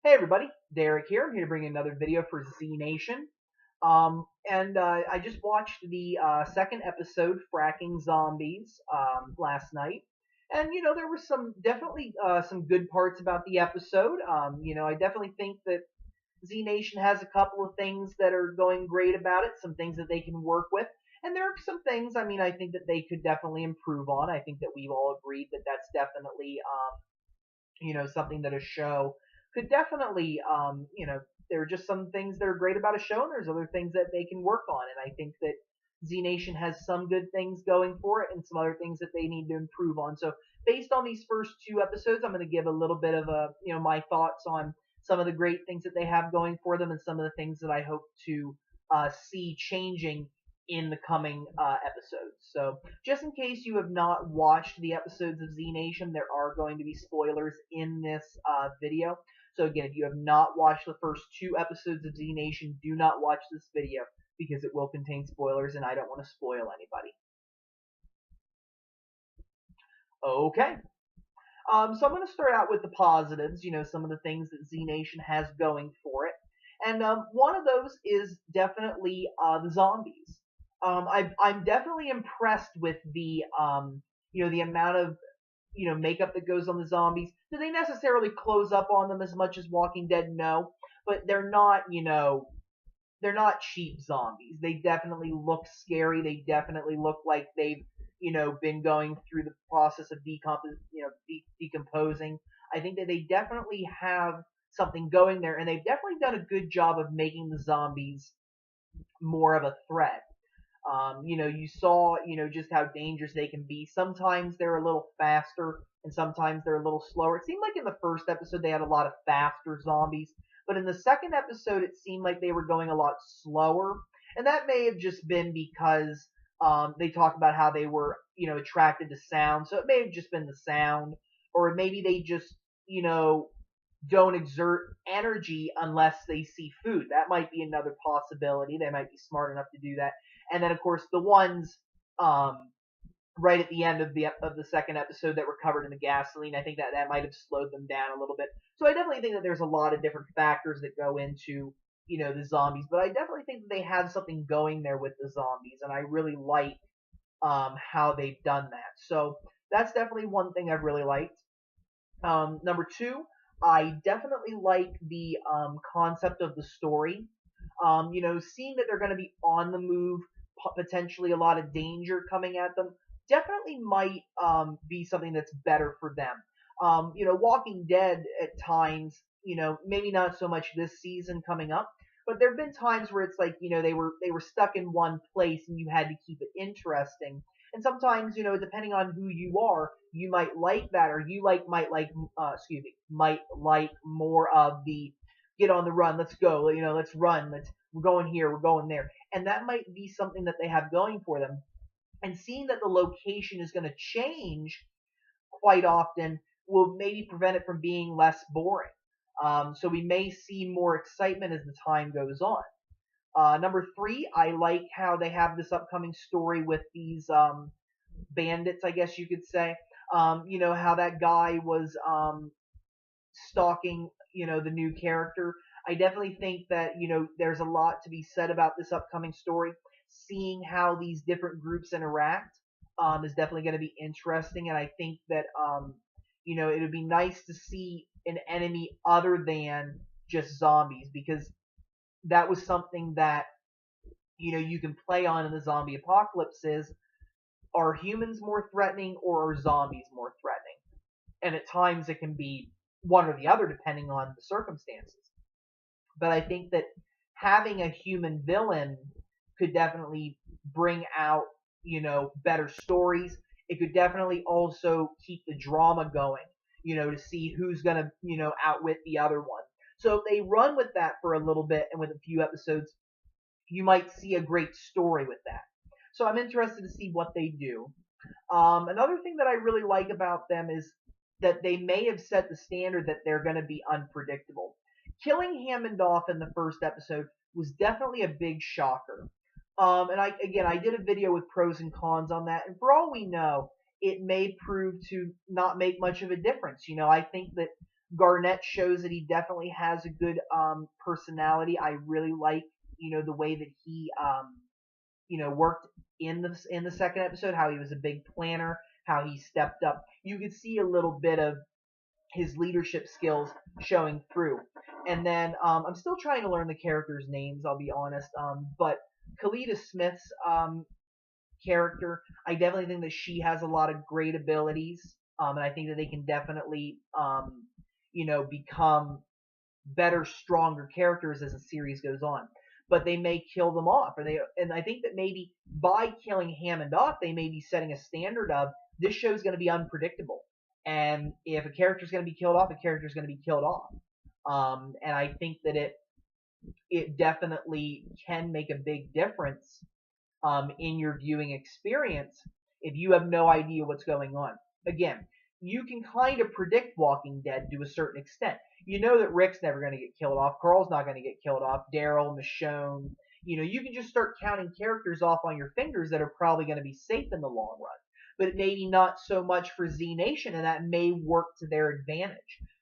Hey everybody, Derek here. I'm here to bring you another video for Z Nation. I just watched the second episode, Fracking Zombies, last night. And, there were definitely some good parts about the episode. I definitely think that Z Nation has a couple of things that are going great about it, some things that they can work with. And there are some things, I think that they could definitely improve on. I think that we've all agreed that that's definitely, something that a show could definitely, there are just some things that are great about a show, and there's other things that they can work on. And I think that Z Nation has some good things going for it, and some other things that they need to improve on. So, based on these first two episodes, I'm going to give a little bit of my thoughts on some of the great things that they have going for them, and some of the things that I hope to see changing in the coming episodes. So, just in case you have not watched the episodes of Z Nation, there are going to be spoilers in this video. So again, if you have not watched the first two episodes of Z Nation, do not watch this video because it will contain spoilers and I don't want to spoil anybody. Okay. So I'm going to start out with the positives, some of the things that Z Nation has going for it. And one of those is definitely the zombies. I'm definitely impressed with the the amount of makeup that goes on the zombies. Do they necessarily close up on them as much as Walking Dead? No, but they're not they're not cheap zombies. They definitely look scary. They definitely look like they've been going through the process of decomposing. I think that they definitely have something going there, and they've definitely done a good job of making the zombies more of a threat. You saw, just how dangerous they can be. Sometimes they're a little faster, and sometimes they're a little slower. It seemed like in the first episode they had a lot of faster zombies, but in the second episode it seemed like they were going a lot slower, and that may have just been because they talked about how they were, attracted to sound, so it may have just been the sound, or maybe they just, don't exert energy unless they see food. That might be another possibility. They might be smart enough to do that. And then, of course, the ones right at the end of the second episode that were covered in the gasoline, I think that might have slowed them down a little bit. So I definitely think that there's a lot of different factors that go into the zombies, but I definitely think that they have something going there with the zombies, and I really like how they've done that. So that's definitely one thing I've really liked. Number two, I definitely like the concept of the story. Seeing that they're going to be on the move, potentially a lot of danger coming at them, definitely might be something that's better for them. Walking Dead at times, maybe not so much this season coming up, but there have been times where it's like, they were stuck in one place and you had to keep it interesting. And sometimes, depending on who you are, you might like that, or you might like more of the get on the run, let's go, let's run, we're going here, we're going there. And that might be something that they have going for them. And seeing that the location is going to change quite often will maybe prevent it from being less boring. So we may see more excitement as the time goes on. Number three, I like how they have this upcoming story with these bandits, I guess you could say. How that guy was stalking, the new character. I definitely think that, there's a lot to be said about this upcoming story. Seeing how these different groups interact is definitely going to be interesting, and I think that, it would be nice to see an enemy other than just zombies, because that was something that you can play on in the zombie apocalypse is, are humans more threatening or are zombies more threatening? And at times it can be one or the other depending on the circumstances. But I think that having a human villain could definitely bring out, better stories. It could definitely also keep the drama going, to see who's going to, outwit the other one. So if they run with that for a little bit and with a few episodes, you might see a great story with that. So I'm interested to see what they do. Another thing that I really like about them is that they may have set the standard that they're going to be unpredictable. Killing Hammond off in the first episode was definitely a big shocker. And I did a video with pros and cons on that, and for all we know, it may prove to not make much of a difference. I think that Garnett shows that he definitely has a good personality. I really like, the way that he worked in the second episode, how he was a big planner, how he stepped up. You could see a little bit of his leadership skills showing through. And then I'm still trying to learn the characters' names, I'll be honest. But Kalita Smith's character, I definitely think that she has a lot of great abilities. And I think that they can definitely, become better, stronger characters as the series goes on. But they may kill them off, and I think that maybe by killing Hammond off, they may be setting a standard of this show is going to be unpredictable, and if a character is going to be killed off, a character is going to be killed off. And I think that it definitely can make a big difference in your viewing experience if you have no idea what's going on. Again, you can kind of predict Walking Dead to a certain extent. You know that Rick's never going to get killed off. Carl's not going to get killed off. Daryl, Michonne. You can just start counting characters off on your fingers that are probably going to be safe in the long run. But maybe not so much for Z Nation, and that may work to their advantage.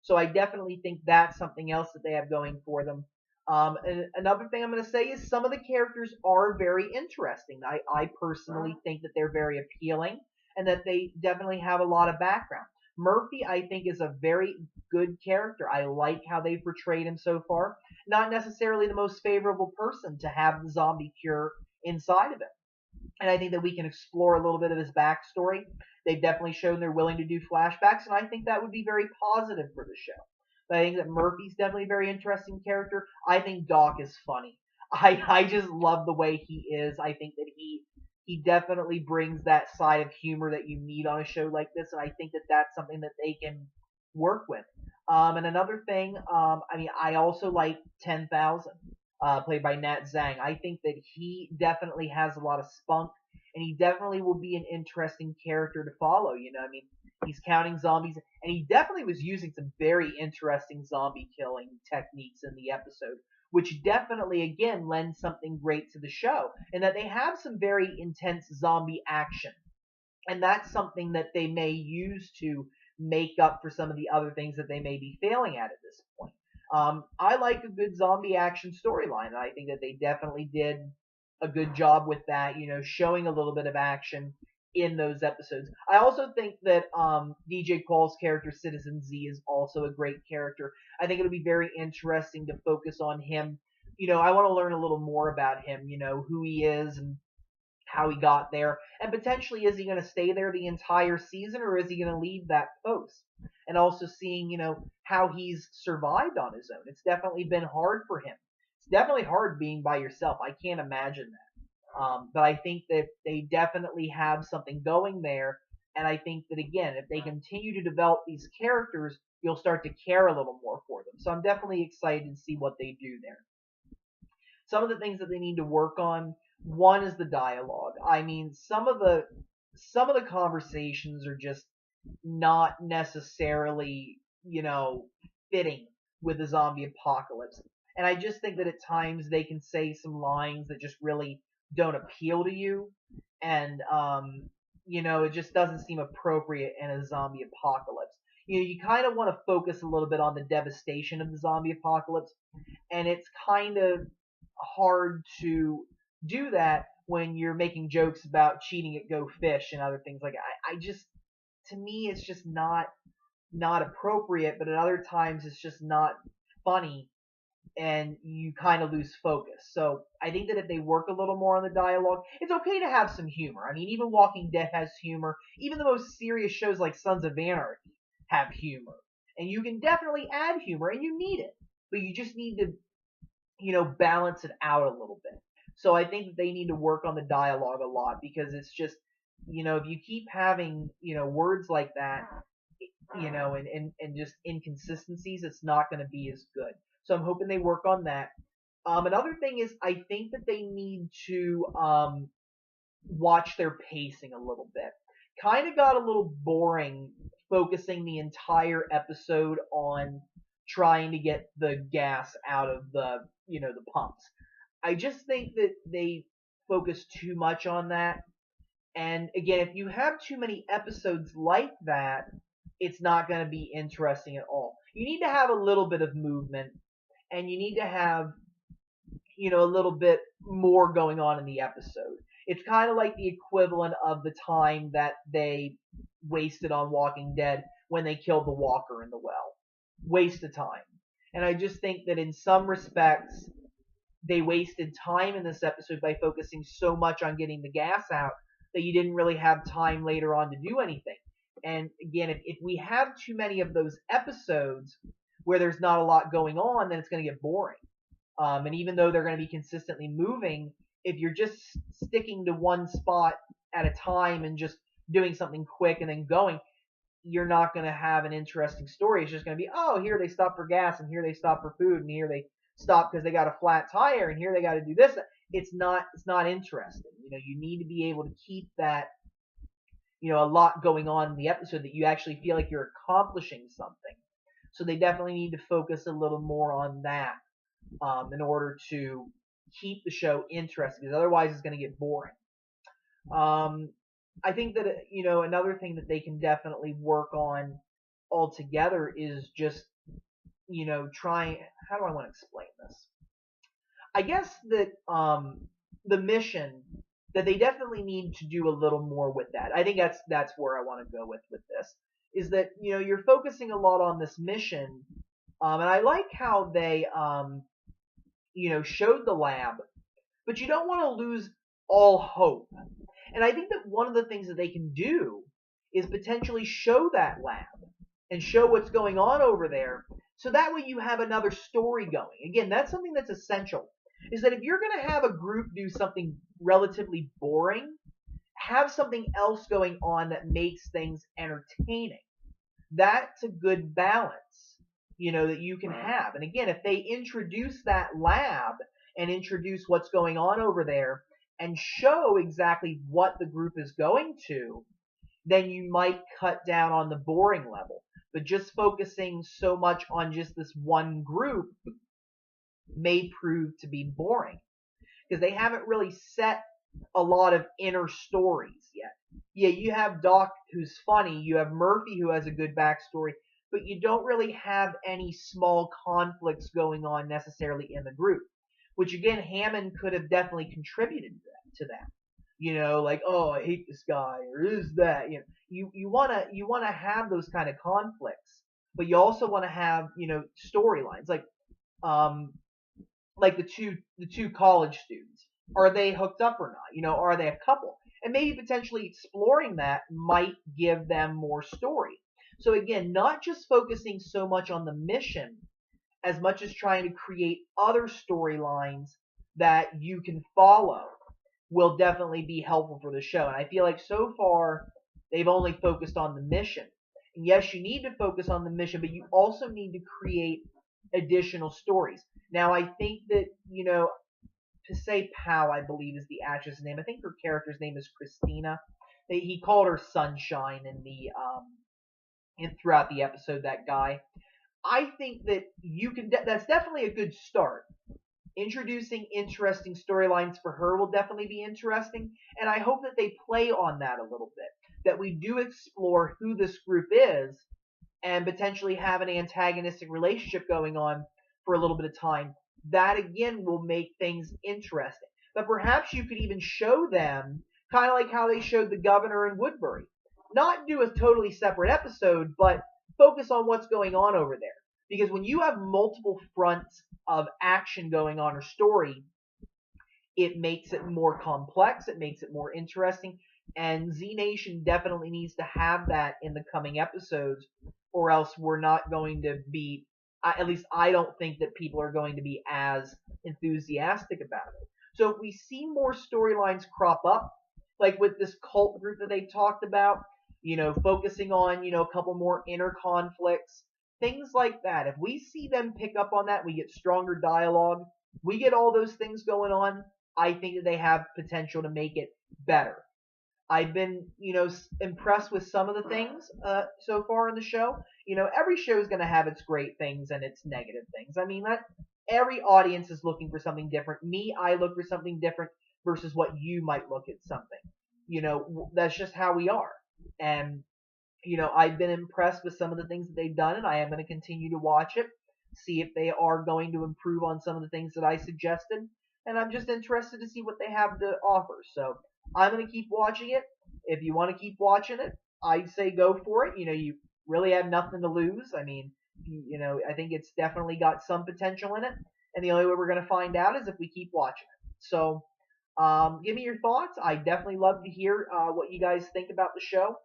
So I definitely think that's something else that they have going for them. And another thing I'm going to say is some of the characters are very interesting. I personally think that they're very appealing and that they definitely have a lot of background. Murphy, I think, is a very good character. I like how they've portrayed him so far. Not necessarily the most favorable person to have the zombie cure inside of him. And I think that we can explore a little bit of his backstory. They've definitely shown they're willing to do flashbacks, and I think that would be very positive for the show. But I think that Murphy's definitely a very interesting character. I think Doc is funny. I just love the way he is. I think that he definitely brings that side of humor that you need on a show like this, and I think that that's something that they can work with. And another thing, I also like 10,000, played by Nat Zhang. I think that he definitely has a lot of spunk, and he definitely will be an interesting character to follow. He's counting zombies, and he definitely was using some very interesting zombie killing techniques in the episode, which definitely, again, lends something great to the show, and that they have some very intense zombie action. And that's something that they may use to make up for some of the other things that they may be failing at this point. I like a good zombie action storyline, and I think that they definitely did a good job with that, showing a little bit of action in those episodes. I also think that DJ Qualls' character, Citizen Z, is also a great character. I think it'll be very interesting to focus on him. I want to learn a little more about him, who he is and how he got there. And potentially, is he going to stay there the entire season, or is he going to leave that post? And also seeing, how he's survived on his own. It's definitely been hard for him. It's definitely hard being by yourself. I can't imagine that. But I think that they definitely have something going there. And I think that, again, if they continue to develop these characters, you'll start to care a little more for them. So I'm definitely excited to see what they do there. Some of the things that they need to work on, one is the dialogue. I mean, some of the conversations are just not necessarily, fitting with the zombie apocalypse. And I just think that at times they can say some lines that just really don't appeal to you. And, it just doesn't seem appropriate in a zombie apocalypse. You kind of want to focus a little bit on the devastation of the zombie apocalypse. And it's kind of hard to do that when you're making jokes about cheating at Go Fish and other things like that. I just, to me, it's just not appropriate, but at other times it's just not funny, and you kind of lose focus. So I think that if they work a little more on the dialogue, it's okay to have some humor. I mean, even Walking Dead has humor. Even the most serious shows like Sons of Anarchy have humor. And you can definitely add humor, and you need it. But you just need to, balance it out a little bit. So I think that they need to work on the dialogue a lot, because it's just, if you keep having, words like that, and just inconsistencies, it's not going to be as good. So I'm hoping they work on that. Another thing is, I think that they need to watch their pacing a little bit. Kind of got a little boring focusing the entire episode on trying to get the gas out of the pumps. I just think that they focus too much on that. And again, if you have too many episodes like that, it's not going to be interesting at all. You need to have a little bit of movement, and you need to have, a little bit more going on in the episode. It's kind of like the equivalent of the time that they wasted on Walking Dead when they killed the walker in the well. Waste of time. And I just think that in some respects, they wasted time in this episode by focusing so much on getting the gas out that you didn't really have time later on to do anything. And again, if we have too many of those episodes where there's not a lot going on, then it's going to get boring. And even though they're going to be consistently moving, if you're just sticking to one spot at a time and just doing something quick and then going, you're not going to have an interesting story. It's just going to be, oh, here they stop for gas, and here they stop for food, and here they stop because they got a flat tire, and here they got to do this. It's not interesting. You need to be able to keep that, a lot going on in the episode that you actually feel like you're accomplishing something. So they definitely need to focus a little more on that in order to keep the show interesting, because otherwise it's going to get boring. I think that, another thing that they can definitely work on altogether is just, trying, how do I want to explain this? I guess that the mission, that they definitely need to do a little more with that. I think that's where I want to go with this, is that, you're focusing a lot on this mission, and I like how they, showed the lab, but you don't want to lose all hope. And I think that one of the things that they can do is potentially show that lab and show what's going on over there, so that way you have another story going. Again, that's something that's essential, is that if you're going to have a group do something relatively boring, have something else going on that makes things entertaining. That's a good balance, that you can have. And again, if they introduce that lab and introduce what's going on over there and show exactly what the group is going to, then you might cut down on the boring level. But just focusing so much on just this one group may prove to be boring, because they haven't really set a lot of inner stories yet. Yeah, you have Doc, who's funny, you have Murphy, who has a good backstory, but you don't really have any small conflicts going on necessarily in the group, which again, Hammond could have definitely contributed to that. Like, oh, I hate this guy, or is that, you wanna have those kind of conflicts, but you also want to have, storylines, like the two college students. Are they hooked up or not? Are they a couple? And maybe potentially exploring that might give them more story. So again, not just focusing so much on the mission as much as trying to create other storylines that you can follow will definitely be helpful for the show. And I feel like so far they've only focused on the mission. And yes, you need to focus on the mission, but you also need to create additional stories. Now, I think that, Pisay Pau, I believe, is the actress' name. I think her character's name is Christina. He called her Sunshine throughout the episode, that guy. I think that that's definitely a good start. Introducing interesting storylines for her will definitely be interesting, and I hope that they play on that a little bit. That we do explore who this group is, and potentially have an antagonistic relationship going on for a little bit of time. That again will make things interesting. But perhaps you could even show them, kind of like how they showed the governor in Woodbury. Not do a totally separate episode, but focus on what's going on over there. Because when you have multiple fronts of action going on or story, it makes it more complex, it makes it more interesting, and Z Nation definitely needs to have that in the coming episodes, or else we're not going to be, at least I don't think that people are going to be as enthusiastic about it. So if we see more storylines crop up, like with this cult group that they talked about, focusing on, a couple more inner conflicts, things like that. If we see them pick up on that, we get stronger dialogue, we get all those things going on, I think that they have potential to make it better. I've been, impressed with some of the things so far in the show. Every show is going to have its great things and its negative things. I mean, that every audience is looking for something different. Me, I look for something different versus what you might look at something. That's just how we are. And I've been impressed with some of the things that they've done, and I am going to continue to watch it, see if they are going to improve on some of the things that I suggested. And I'm just interested to see what they have to offer. So I'm going to keep watching it. If you want to keep watching it, I'd say go for it. You really have nothing to lose. I mean, I think it's definitely got some potential in it. And the only way we're going to find out is if we keep watching it. So give me your thoughts. I definitely love to hear what you guys think about the show.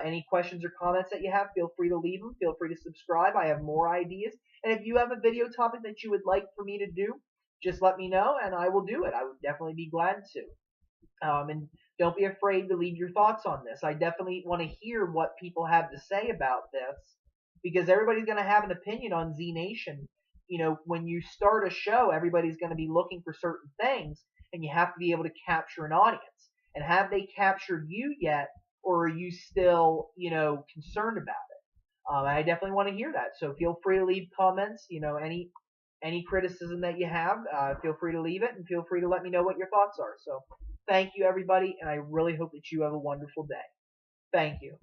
Any questions or comments that you have, feel free to leave them. Feel free to subscribe. I have more ideas. And if you have a video topic that you would like for me to do, just let me know and I will do it. I would definitely be glad to. And don't be afraid to leave your thoughts on this. I definitely want to hear what people have to say about this because everybody's going to have an opinion on Z Nation. When you start a show, everybody's going to be looking for certain things, and you have to be able to capture an audience. And have they captured you yet, or are you still, concerned about it? I definitely want to hear that. So feel free to leave comments. Any criticism that you have, feel free to leave it, and feel free to let me know what your thoughts are. So thank you, everybody, and I really hope that you have a wonderful day. Thank you.